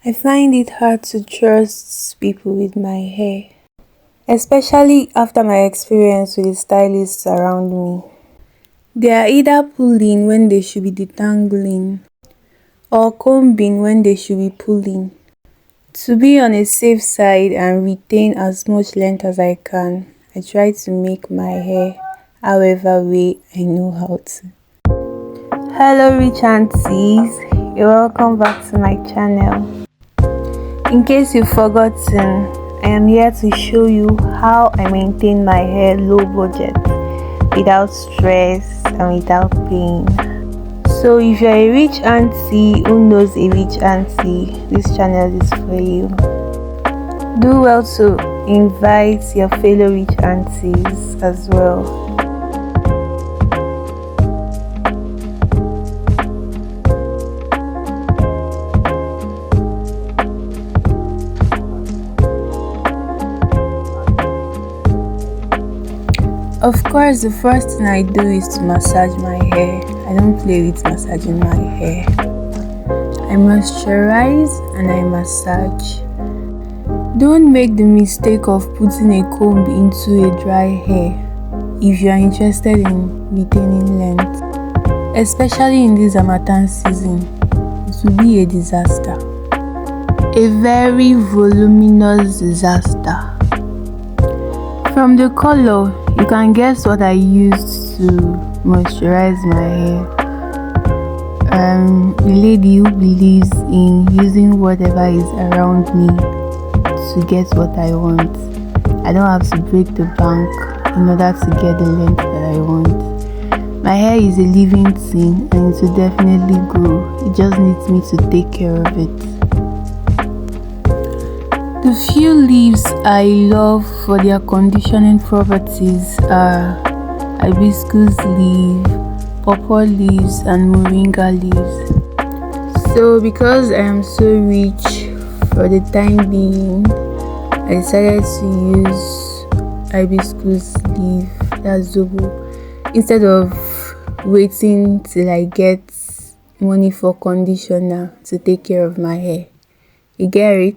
I find it hard to trust people with my hair, especially after my experience with the stylists around me. They are either pulling when they should be detangling or combing when they should be pulling. To be on a safe side and retain as much length as I can, I try to make my hair however way I know how to. Hello rich aunties, you're welcome back to my channel. In case you've forgotten, I am here to show you how I maintain my hair low budget without stress and without pain. So if you're a rich auntie who knows a rich auntie, this channel is for you. Do well to invite your fellow rich aunties as well. Of course, the first thing I do is to massage my hair. I don't play with massaging my hair. I moisturize and I massage. Don't make the mistake of putting a comb into a dry hair if you are interested in retaining length. Especially in this Harmattan season, it will be a disaster. A very voluminous disaster. From the color, you can guess what I used to moisturize my hair. A lady who believes in using whatever is around me to get what I want. I don't have to break the bank in order to get the length that I want. My hair is a living thing and it will definitely grow. It just needs me to take care of it. The few leaves I love for their conditioning properties are hibiscus leaf, pawpaw leaves and moringa leaves. So because I am so rich for the time being, I decided to use hibiscus leaf, that's zobo, instead of waiting till I get money for conditioner to take care of my hair. You get it?